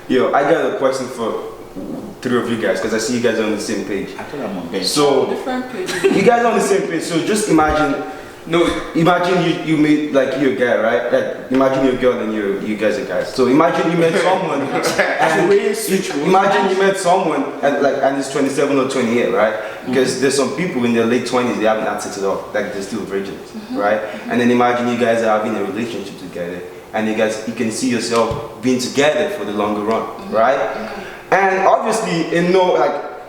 Yo, I got a question for three of you guys because I see you guys are on the same page. I thought I'm on bench. So different pages. you guys are on the same page. So just imagine. No, imagine you meet like you're a guy, right? Like imagine you're a girl and you guys are guys. So imagine you met someone and imagine you met someone and it's 27 or 28, right? Because there's some people in their late 20s they haven't had sex at all, like they're still virgins, right? And then imagine you guys are having a relationship together and you can see yourself being together for the longer run, right? And obviously,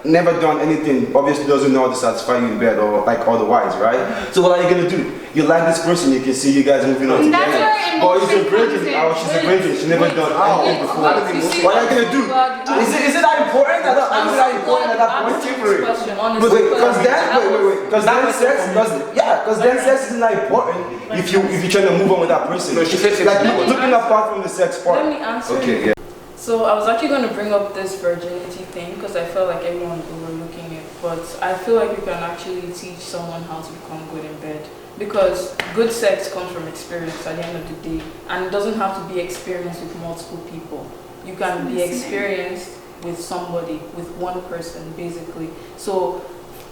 never done anything, obviously doesn't know how to satisfy you in bed or like otherwise, right? So what are you gonna do? You like this person, you can see you guys moving on together. But she's a virgin, she's a virgin, she's never done anything before. What are you gonna do? Is it that important? Is it that important at that point? Because then sex isn't that important if you're trying to move on with that person. No, she said like looking apart from the sex part. Let me answer. Okay, yeah. So I was actually going to bring up this virginity thing because I felt like everyone was overlooking it, but I feel like you can actually teach someone how to become good in bed because good sex comes from experience at the end of the day, and it doesn't have to be experienced with multiple people. You can be experienced with somebody, with one person basically. So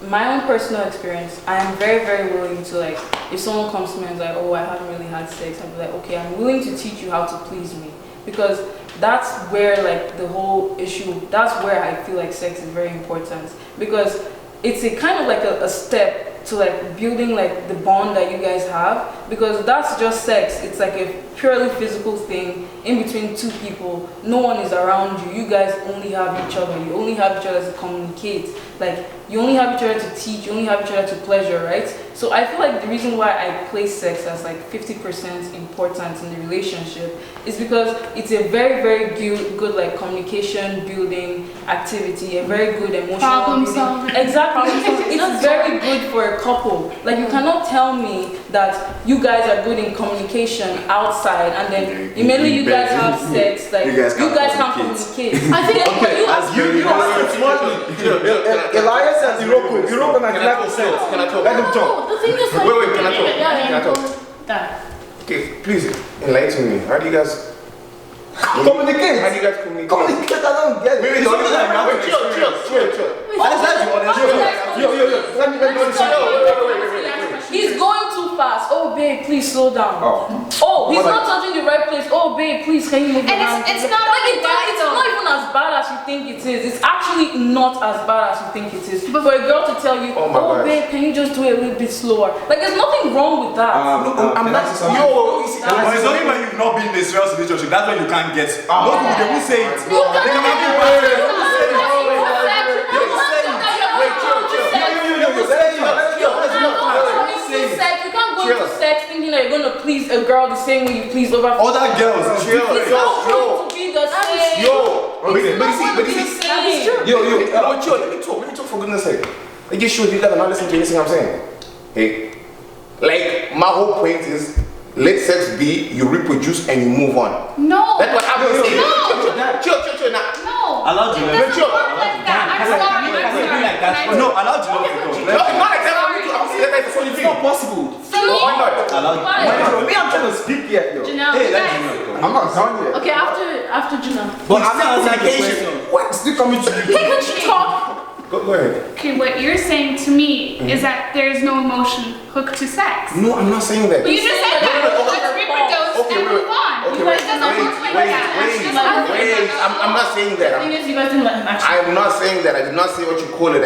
my own personal experience, I am very, very willing to like, if someone comes to me and is like, oh, I haven't really had sex, I'll be like, okay, I'm willing to teach you how to please me. Because that's where like the whole issue, that's where I feel like sex is very important. Because it's a kind of like a step to like building like the bond that you guys have. Because that's just sex, it's like a purely physical thing in between two people. No one is around you, you guys only have each other. You only have each other to communicate. Like you only have each other to teach, you only have each other to pleasure, right? So I feel like the reason why I place sex as like 50% important in the relationship is because it's a very, very good like communication building activity, a very good emotional problem solving. Exactly. It's very good for a couple. Like you cannot tell me that you guys are good in communication outside and then immediately you guys have sex, like you guys can't communicate. I think Elias and Iroko 99%. Can I talk? Let him talk. the thing is like, Wait, can I talk? That. Okay, please enlighten me. How do you guys Communicate. How do you guys communicate? Communicate, I don't get it. Wait, chill. He's going too fast. Oh babe, please slow down. Oh, he's not touching the right place. Oh babe, please can you move around? And it's not like it's not even as bad as you think it is. It's actually not as bad as you think it is. But for a girl to tell you, oh babe, can you just do it a little bit slower? Like there's nothing wrong with that. I'm not. But it's only when you've not been in a serious relationship that's when you can't get. Most people they will say it. They can You can't go into sex thinking that you're gonna please a girl the same way you please other girls. It's not going to be the same. Let me talk for goodness sake. I just showed you that I'm not listening to anything I'm saying. Hey, like my whole point is let sex be, you reproduce and you move on. No. That's what I'm saying. Chill now. No. Allow you. It doesn't work like that. I'm sorry. No, allow you. Not exactly. It's not possible. Why not? Me, I'm trying to speak yet, yo. Janelle, guys. I'm not done yet. Okay, after Janelle. But I'm not answering the question. What? Still coming to you. Hey, could you talk? Go ahead. Okay, what you're saying to me is that there's no emotion hooked to sex. No, I'm not saying that. But you just said that. Let's reproduce and move on. Okay, It doesn't work like that. Wait. I'm not saying that. The thing is, you guys didn't let him actually. I'm not saying that. I did not say what you call it.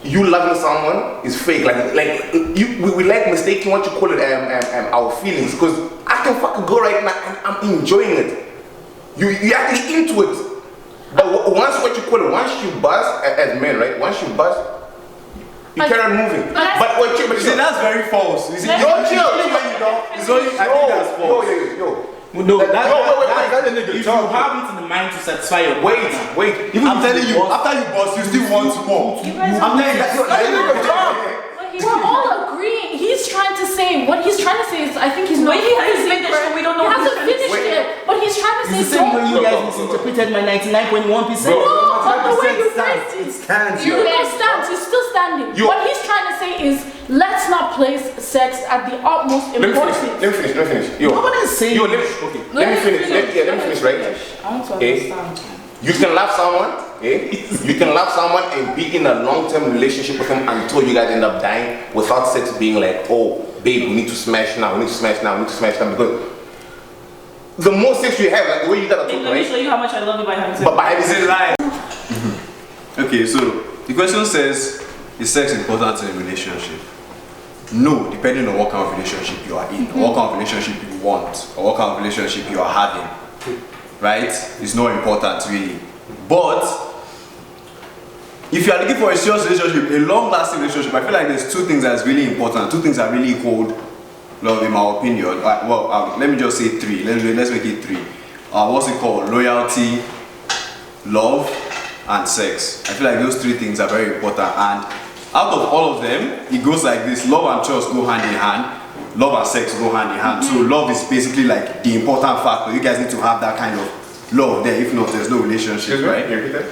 You loving someone is fake. We like mistaking what you call it our feelings, because I can fucking go right now and I'm enjoying it. You're actually into it. But once what you call it, once you bust as men, right? Once you bust, you carry on moving. But See, that's very false. You see, chill. It's only, I think that's false. Yo. No, wait. If you have it in the mind to satisfy your Wait. I'm telling you, after you bust, you still want more. I'm telling you, We're all agreeing. He's trying to say, what he's trying to say is, I think he's not. He hasn't finished, so we don't know. He hasn't finished it, but he's trying to say, it's the same way you guys misinterpret committed my 99.1%. Bro, But the way you 100% phrased it, stands. you know, stands. He's still standing. What he's trying to say is, let's not place sex at the utmost Let me importance. finish. Yo, Nobody is saying. let me finish. Let me finish, right? I want to Okay. understand. You can love someone, you can love someone and be in a long-term relationship with them until you guys end up dying without sex being like, oh, babe, we need to smash now, because the more sex you have, like the way you guys are talking, Let me show right? you how much I love you by having sex. But by having sex, Lie. Okay, so the question says, is sex important in a relationship? No, depending on what kind of relationship you are in, or what kind of relationship you want, or what kind of relationship you are having. Right? It's not important really. But if you are looking for a serious relationship, a long-lasting relationship, I feel like there's two things that's really important. Two things that really hold love, in my opinion. Let me just say three. Let's make it three. What's it called? Loyalty, love, and sex. I feel like those three things are very important. And out of all of them, it goes like this: love and trust go hand in hand. Love and sex go hand in hand. So love is basically like the important factor. You guys need to have that kind of love there. If not, there's no relationship, right? Can you repeat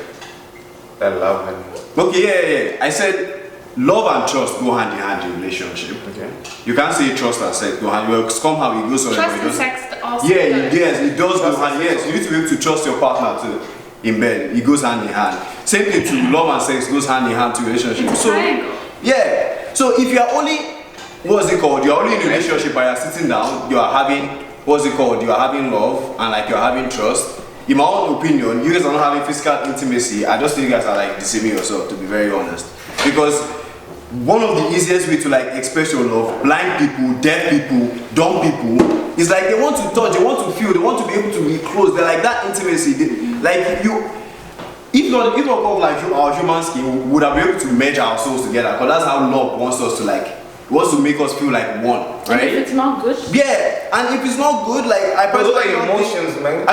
that love and... Okay, yeah. I said love and trust go hand in hand in relationship. Okay. You can't say trust and sex go hand. Well, somehow it goes on. Trust and sex also. Yeah, does. yes, it does go hand. Yes, you need to be able to trust your partner too. In bed, it goes hand in hand. Same thing to love and sex goes hand in hand to relationship. It's a triangle. Yeah. So if you are only, what's it called? You're only in a relationship and you're sitting down, you are having, what's it called? You are having love and like you're having trust. In my own opinion, you guys are not having physical intimacy. I just think you guys are like deceiving yourself, to be very honest. Because one of the easiest way to like express your love, blind people, deaf people, dumb people, is like they want to touch, they want to feel, they want to be able to be close. They're like that intimacy. Like you, if not of like our human skin, we would have been able to merge our souls together. Because that's how love wants us to like, wants to make us feel like one, And right? if it's not good, Yeah, and if it's not good, like I But those are personally don't think- emotions, man.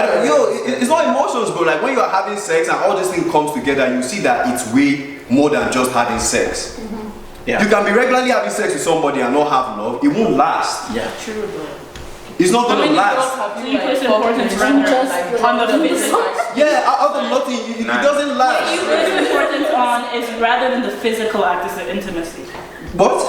it's not emotions, bro. Like when you are having sex and all this thing comes together, you see that it's way more than just having sex. Yeah. You can be regularly having sex with somebody and not have love. It won't last. Yeah. True though. It's not How gonna many girls last. have You place importance fucked rather with just on the physical. Yeah, out of nothing, it doesn't You last. place importance on is rather than the physical act of intimacy. But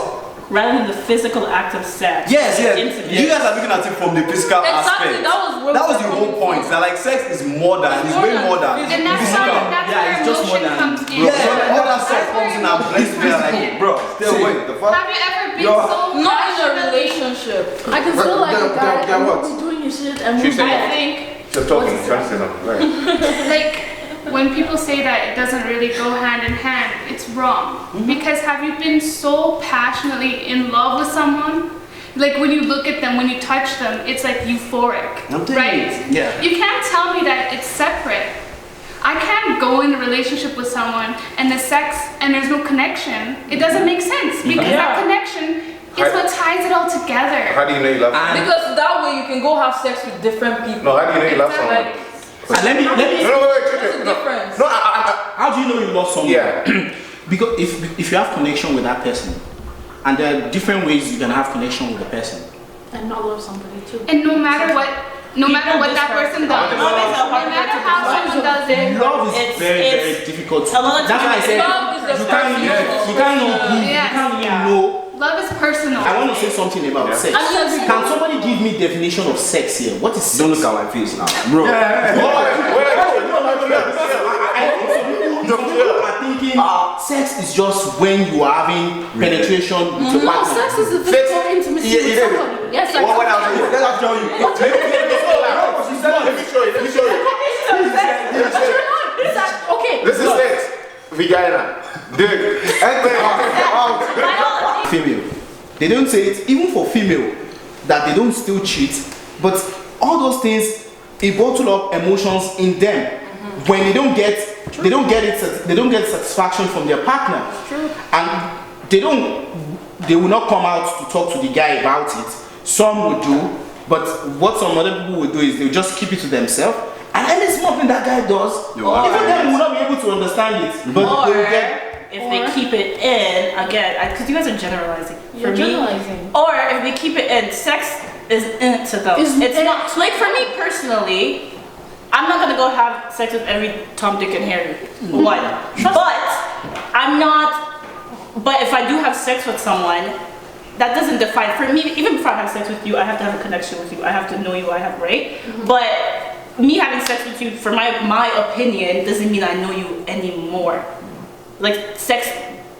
Rather than the physical act of sex. yes, Intimacy. you guys are looking at it from the physical Exactly, aspect. that was where That was we're the whole coming point. from. That like sex is more than, It's it's more way than more than physical. And that's physical. where it's just more emotion than- comes in. Yeah, all that stuff comes in and blends together like, Bro, still wait, the fuck? Have you ever been Yo. so Not in a passionately- relationship. I can still like a guy Yeah, and what? we'll be doing your shit and She we'll said- be I think Just talking, trying to say something. Right. Like, when people say that it doesn't really go hand in hand, it's wrong. Because have you been so passionately in love with someone? Like when you look at them, when you touch them, it's like euphoric, I'm telling right? you, yeah. You can't tell me that it's separate. I can't go in a relationship with someone and the sex and there's no connection. It doesn't make sense because that connection is what ties it all together. How do you know you love someone? Because that way you can go have sex with different people. No, how do you know you love someone? Like, And let me. No, wait, what's the no. difference? No, How do you know you love someone? yeah. Because if you have connection with that person, and there are different ways you can have connection with the person. and not love somebody too. And no matter what that person does, no matter how someone does it, Love is It's- very, it's- very difficult. a lot of That's why I times- said Love is a you can't really, personal- you can't know who, you Yeah. can't really Yeah. know. love is personal. I want to say something about sex. And Can somebody give me definition of sex here? What is sex? Don't look at my face now, bro. Some people are thinking sex is just when you are having penetration with your No, partner. sex is a physical intimacy Yeah, with yeah. somebody. Yes, sex. What else? Let us tell you. Let me show you. It's like, okay. This is sex. Vagina. Dick. Female. They don't say it even for female that they don't still cheat, but all those things it bottle up emotions in them when they don't get satisfaction from their partner, and they will not come out to talk to the guy about it. Some will do, but what some other people will do is they'll just keep it to themselves. And any small thing that guy does, even them will not be able to understand it. But they will get. If they keep it in, again, because you guys are generalizing. You're generalizing. Or if they keep it in, sex is in it to them. Is It's in- not, like for me personally, I I'm not gonna go have sex with every Tom, Dick, and Harry. One. But I'm not. But if I do have sex with someone, that doesn't define for me. Even before I have sex with you, I have to have a connection with you. I have to know you. I have right. But me having sex with you, for my opinion, doesn't mean I know you anymore. Like sex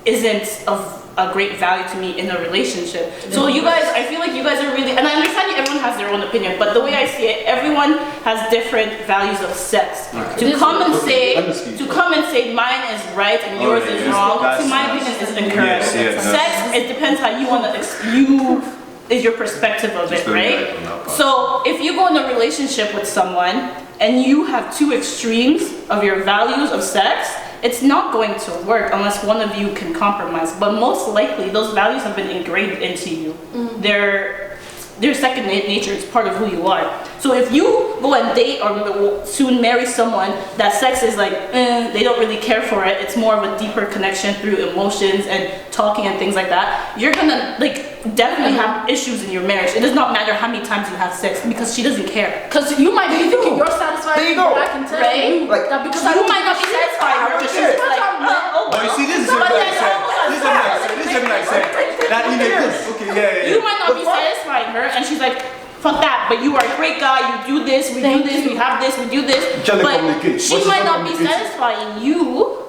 isn't of a great value to me in a relationship. So you guys, I feel like you guys are really, and I understand everyone has their own opinion, but the way I see it, everyone has different values of sex. To come and say mine is right and yours is wrong, to my opinion, is incorrect. Sex, it depends how you want to, is your perspective of it, right? So if you go in a relationship with someone and you have two extremes of your values of sex, it's not going to work unless one of you can compromise. But most likely, those values have been engraved into you. They're second nature. It's part of who you are. So if you go and date or soon marry someone that sex is like, they don't really care for it. It's more of a deeper connection through emotions and talking and things like that. You're gonna definitely have issues in your marriage. It does not matter how many times you have sex because she doesn't care. Because you might be thinking you're satisfied. There you go. I can tell you that because you might not be satisfied. But you see, this is what I said. You might not be satisfying her, and she's like, fuck that, but you are a great guy, you do this, we do this, we have this, we do this. But she might not be satisfying you.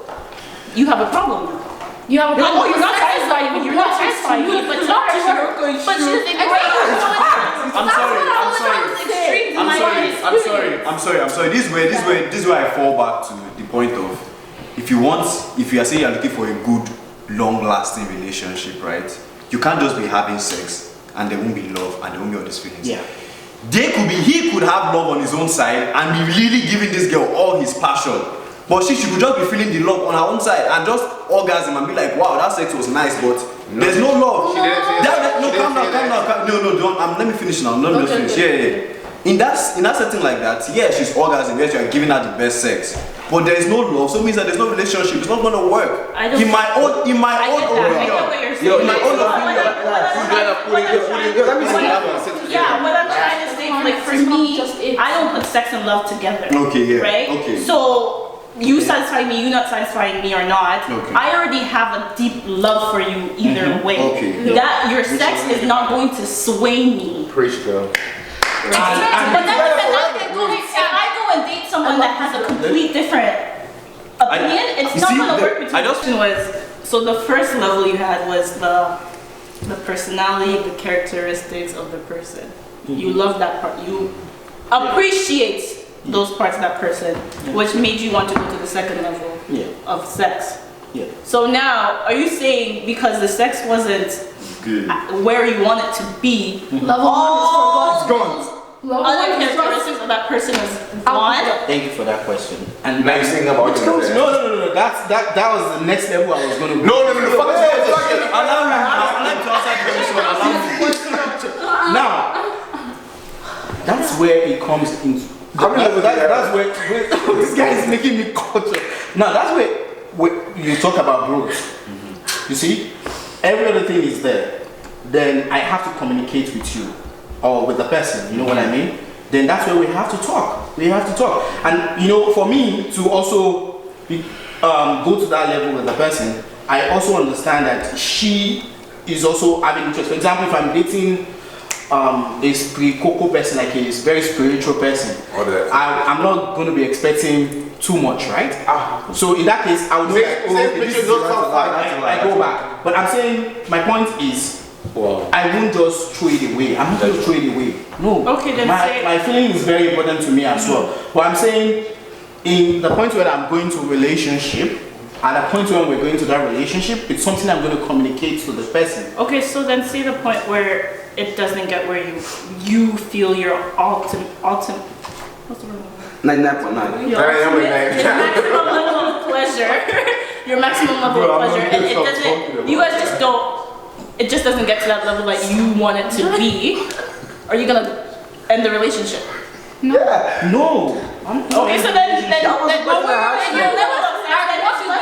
You have a problem. You have a problem. You're not satisfying me. You're not satisfying me, but talk to her. But she's I'm sorry. This is where I fall back to the point of, if you are saying you're looking for a good, long-lasting relationship, right? You can't just be having sex and there won't be love and there won't be all these feelings. Yeah. He could have love on his own side and be really giving this girl all his passion. But she could just be feeling the love on her own side and just orgasm and be like, wow, that sex was nice, but there's no love. Calm down. No, don't. Let me finish now. Let me just finish. Yeah. In that setting like that, yeah, she's orgasming, yes, you're giving her the best sex. But there is no love, so it means that there's no relationship. It's not gonna work. In my own opinion. Yeah, what I'm trying to say, like for me, I don't put sex and love together. Okay, yeah. Right? Okay. So you satisfy me, you not satisfying me or not. Okay. I already have a deep love for you either way. Okay. That your sex is not going to sway me. Preach, girl. But if I go and date someone that has a complete different opinion, it's not going to work between us. So the first level you had was the personality, the characteristics of the person. You love that part. You appreciate those parts of that person, which made you want to go to the second level of sex. Yeah. So now, are you saying because the sex wasn't where you want it to be, level other characteristics of that person is gone? Thank you for that question. And Now you're saying about no. That was the next level I was going to go. No. Now, that's where it comes into. That's where this guy is making me culture. Now that's where you talk about growth. You see, every other thing is there. Then I have to communicate with you or with the person. You know what I mean? Then that's where we have to talk. And for me to also go to that level with the person, I also understand that she is also having interest. For example, if I'm dating a coco person, like a very spiritual person, I'm not going to be expecting too much, right? So in that case, I would know I go back. But I'm saying, my point is, I won't just throw it away. I'm not going to throw it away. No. Okay, then my feeling is very important to me as well. But I'm saying, in the point where I'm going to a relationship, at the point when we're going to that relationship, it's something I'm going to communicate to the person. Okay, so then see the point where it doesn't get where you feel your ultimate what's the word? 99.9. Your maximum level of pleasure. Your maximum level of pleasure. And it doesn't, you guys just don't, it just doesn't get to that level that you want it to be. Are you going to end the relationship? No. No. Okay, so then your level of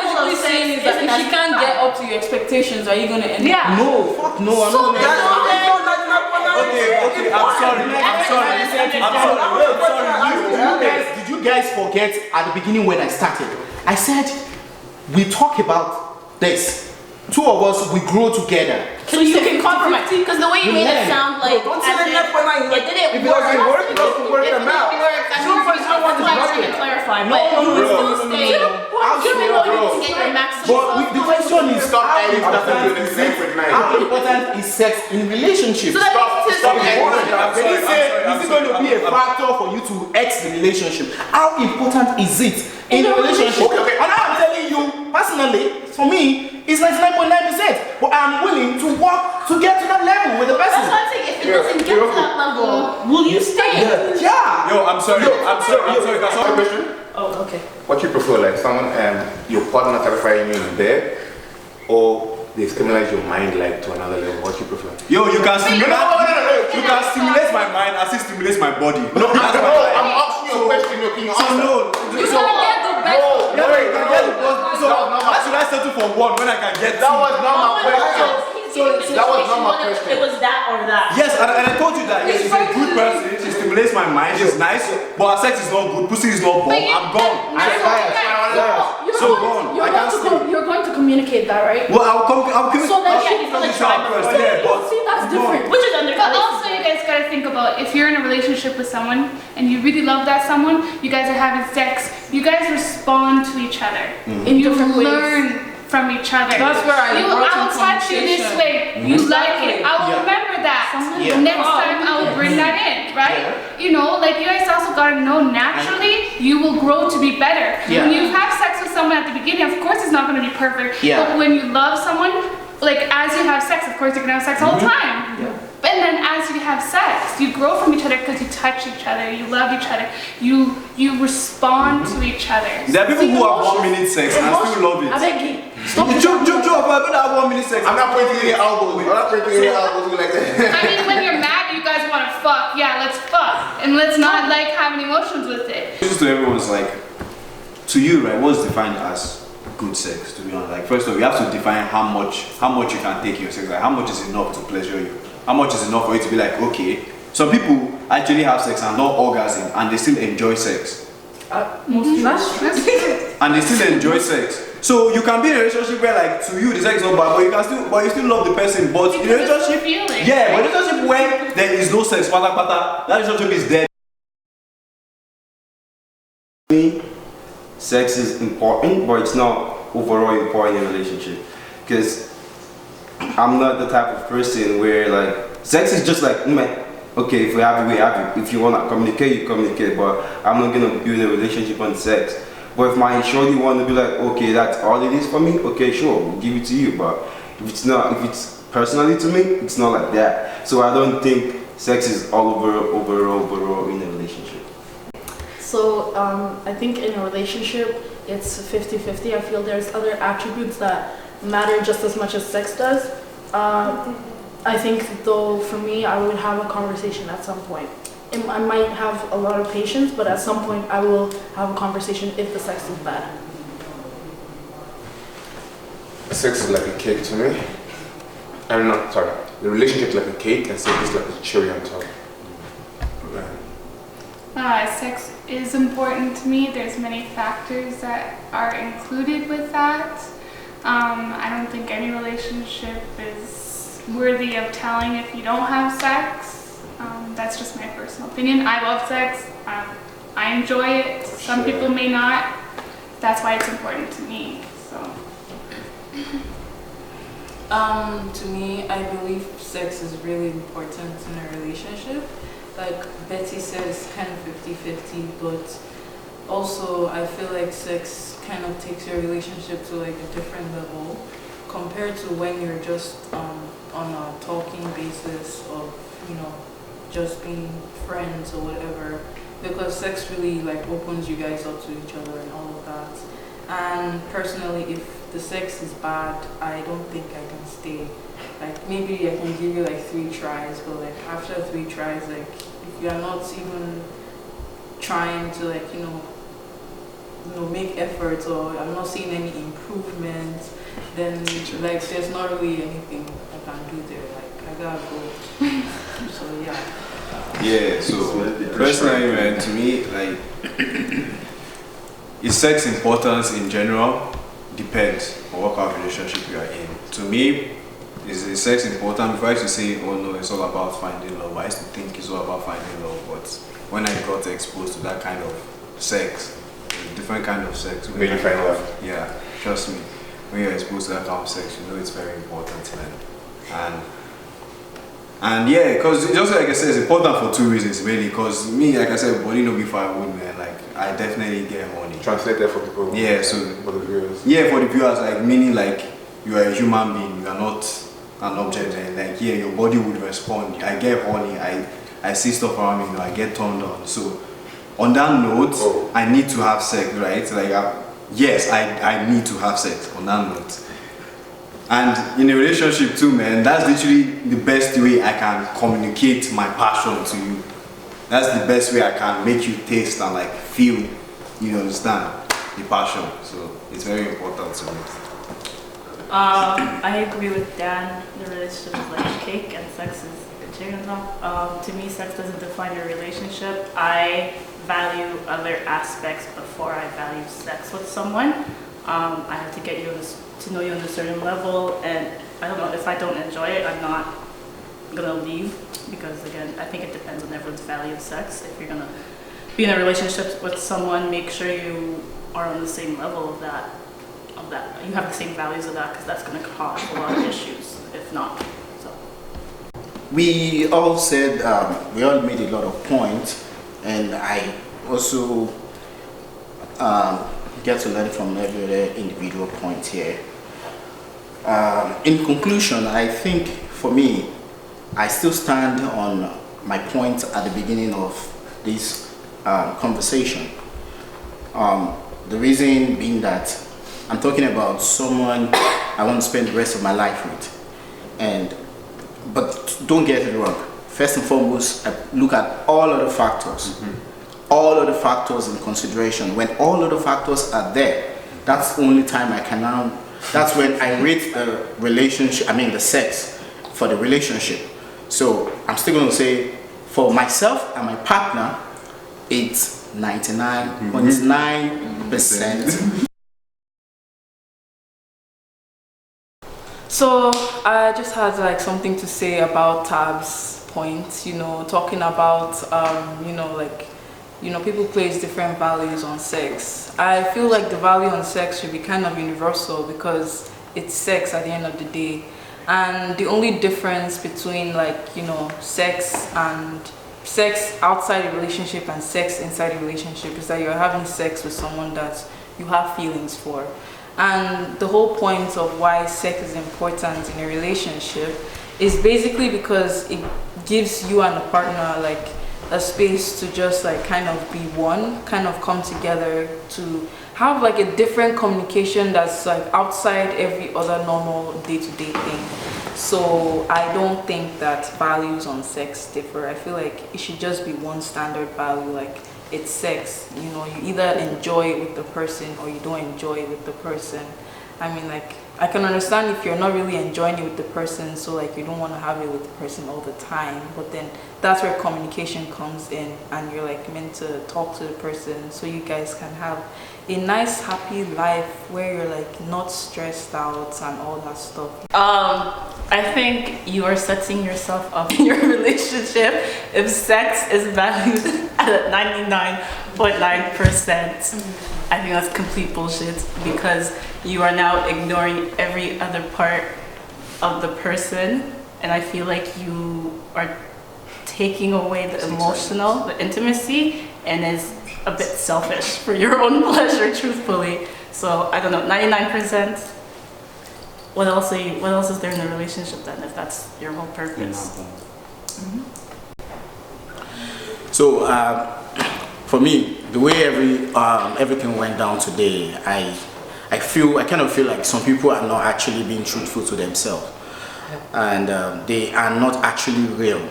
what she's saying is that if she can't get up to your expectations, are you going to end it? Yeah. No, fuck no. I'm not. Okay. I'm sorry. Did you you guys forget at the beginning when I started, I said we talk about this. Two of us, we grow together. So you can compromise. Because the way you made it sound like Don't say that it didn't if it work. doesn't work, it doesn't work them out. That's why I'm trying to clarify. But you still stay. To get your maximum. But the question is, Stop adding stuff into the is sacred night. how important is sex in relationships? So that Stop means adding When you say, is it going to be a factor for you to X the relationship? How important is it in a relationship? Okay. And I'm telling you, personally, for me, it's 99.9%. But I'm willing to work to get to that level with the person. That's what I'm saying. If it doesn't get to that level, will you stay? Yeah. Yo, I'm sorry. I'm sorry. That's not a question. Oh, okay. What you prefer, like someone, your partner satisfying you in bed, or they stimulate your mind like to another level? What you prefer? Yo, you can stimulate. You can stimulate my mind as it stimulates my body. No, I'm asking you a question. Can you answer? No. You gotta get the best. So why should I settle for one when I can get That two? was not my question. That was not my question. It was that or that. Yes, and I told you that she's a good person. She stimulates my mind. She's nice, but her sex is not good. Pussy is not bomb. I'm gone. You're going to communicate that, right? Well, I'll come. So then he's gonna try first. first. Yeah, but See, that's different. Which is under. But also, you guys gotta think about if you're in a relationship with someone and you really love that someone, you guys are having sex, you guys respond to each other. In You different ways. learn from each other. That's where I will brought in touch you this way. You like it. I will remember that. Yeah. Next time I will bring that in, right? You know, like you guys also gotta know naturally you will grow to be better. Yeah. When you have sex with someone at the beginning, of course it's not gonna be perfect. Yeah. But when you love someone, like as you have sex, of course you're gonna have sex all the time. Yeah. And then as you have sex, you grow from each other because you touch each other, you love each other, you respond to each other. there are people who have 1 minute sex and still love it. I beg you. Stop it. Joe, I better have 1 minute sex. I'm not pointing any elbows. I'm not pointing any elbows like that. I mean, when you're mad, you guys want to fuck. Yeah, let's fuck, and let's not like have any emotions with it. Just to everyone's like, to you, right? What's defined as good sex? To be honest, like first of all, you have to define how much you can take in your sex. Like how much is enough to pleasure you? How much is enough for you to be like, okay? Some people actually have sex and not orgasm, and they still enjoy sex. That's true. And they still enjoy sex. So you can be in a relationship where like to you the sex is not bad, but you still love the person. But in a Because it's relationship, feeling, yeah, right? but in a relationship where there is no sex, that relationship is dead. Sex is important, but it's not overall important in a relationship. Because I'm not the type of person where like sex is just like, okay, if we have it, we have it. If you wanna communicate, you communicate. But I'm not gonna build a relationship on sex. But if my shorty want to be like, okay, that's all it is for me, okay, sure, we'll give it to you. But if it's personally to me, it's not like that. So I don't think sex is all overall in a relationship. So I think in a relationship, it's 50-50. I feel there's other attributes that matter just as much as sex does. I think though, for me, I would have a conversation at some point. I might have a lot of patience, but at some point I will have a conversation if the sex is bad. Sex is like a cake to me. I'm not sorry. The relationship is like a cake, and sex is like a cherry on top. Sex is important to me. There's many factors that are included with that. I don't think any relationship is worthy of telling if you don't have sex. That's just my personal opinion. I love sex. I enjoy it. Some people may not. That's why it's important to me. So. To me, I believe sex is really important in a relationship. Like Betty said, it's kind of 50-50, but also I feel like sex kind of takes your relationship to like a different level compared to when you're just on a talking basis of, just being friends or whatever, because sex really like opens you guys up to each other and all of that. And personally, if the sex is bad, I don't think I can stay. Like maybe I can give you like 3 tries, but like after 3 tries, like if you are not even trying to like make efforts, or I'm not seeing any improvement, then like there's not really anything I can do there. Like I gotta go. So yeah. Yeah, so personally, man, to me, like, is sex importance in general? Depends on what kind of relationship you are in. To me, is sex important? Before I used to say, oh no, it's all about finding love. I used to think it's all about finding love, but when I got exposed to that kind of sex, a different kind of sex, When you find love. Yeah, trust me. When you're exposed to that kind of sex, you know it's very important, man. And yeah, because just like I said, it's important for two reasons, really. Because me, like I said, body no be firewood, man. Like I definitely get horny. Translate that for people. Yeah, so for the viewers. yeah, for the viewers, like meaning like you are a human being, you are not an object, and like yeah, your body would respond. I get horny, I see stuff around me, you know, I get turned on. So on that note, I need to have sex, right? Like yes, I need to have sex on that note. And in a relationship too, man, that's literally the best way I can communicate my passion to you. That's the best way I can make you taste and like feel, you understand, the passion. So it's very important to me. I agree with Dan. The relationship is like cake and sex is chicken enough. To me, sex doesn't define your relationship. I value other aspects before I value sex with someone. I have to get you to know you on a certain level, and I don't know, if I don't enjoy it, I'm not gonna leave, because again, I think it depends on everyone's value of sex. If you're gonna be in a relationship with someone, make sure you are on the same level of that, you have the same values of that, because that's gonna cause a lot of issues, if not. So We all said, we all made a lot of points, and I also get to learn from every other individual point here. In conclusion, I think for me, I still stand on my point at the beginning of this conversation. The reason being that I'm talking about someone I want to spend the rest of my life with. But don't get it wrong. First and foremost, I look at all other factors. All other factors in consideration. When all other factors are there, that's the only time I can now, that's when I rate the relationship, the sex for the relationship. So I'm still going to say, for myself and my partner, it's 99.9%. So I just had like something to say about Tab's point, talking about, people place different values on sex. I feel like the value on sex should be kind of universal, because it's sex at the end of the day. And the only difference between sex outside a relationship and sex inside a relationship is that you're having sex with someone that you have feelings for. And the whole point of why sex is important in a relationship is basically because it gives you and a partner a space to just kind of be one, kind of come together to have a different communication that's outside every other normal day-to-day thing. So I don't think that values on sex differ. I feel like it should just be one standard value, it's sex. You either enjoy it with the person or you don't enjoy it with the person. I can understand if you're not really enjoying it with the person, so you don't want to have it with the person all the time, but then that's where communication comes in, and you're meant to talk to the person so you guys can have a nice happy life where you're not stressed out and all that stuff. I think you are setting yourself up in your relationship if sex is valued at 99.9%. I think that's complete bullshit, because you are now ignoring every other part of the person, and I feel like you are taking away the emotional, the intimacy, and is a bit selfish for your own pleasure, truthfully. So I don't know, 99%. What else is there in the relationship then, if that's your whole purpose? So for me, the way everything went down today, I kind of feel like some people are not actually being truthful to themselves, and they are not actually real.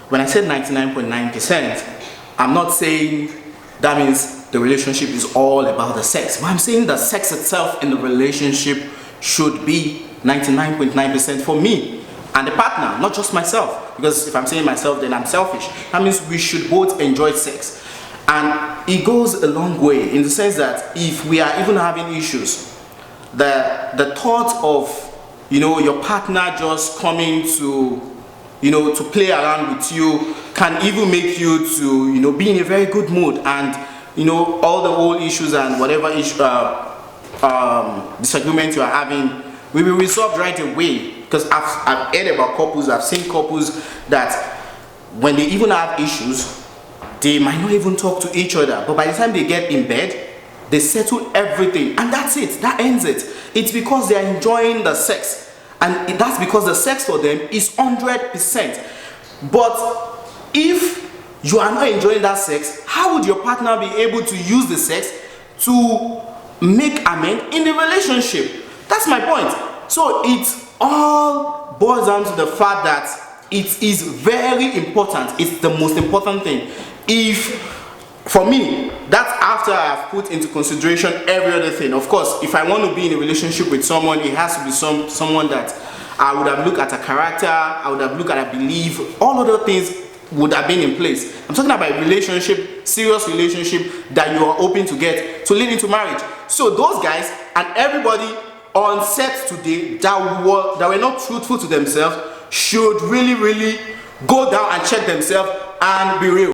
When I said 99.9%, I'm not saying that means the relationship is all about the sex, but I'm saying that sex itself in the relationship should be 99.9% for me and the partner, not just myself. because if I'm saying myself, then I'm selfish. That means we should both enjoy sex. And it goes a long way in the sense that if we are even having issues, the thought of, you know, your partner just coming to, you know, to play around with you can even make you to, you know, be in a very good mood, and, you know, all the old issues and whatever issue, disagreement you are having will be resolved right away. Because I've heard about couples, I've seen couples that when they even have issues, they might not even talk to each other, but by the time they get in bed, they settle everything, and that's it, that ends it. It's because they are enjoying the sex, and that's because the sex for them is 100%. But if you are not enjoying that sex, how would your partner be able to use the sex to make amends in the relationship? That's my point. So it all boils down to the fact that it is very important. It's the most important thing. For me, that's after I've put into consideration every other thing. Of course, if I want to be in a relationship with someone, it has to be someone that I would have looked at a character, I would have looked at a belief, all other things would have been in place. I'm talking about a relationship, serious relationship that you are hoping to get to lead into marriage. So those guys and everybody on set today that were not truthful to themselves should really go down and check themselves and be real.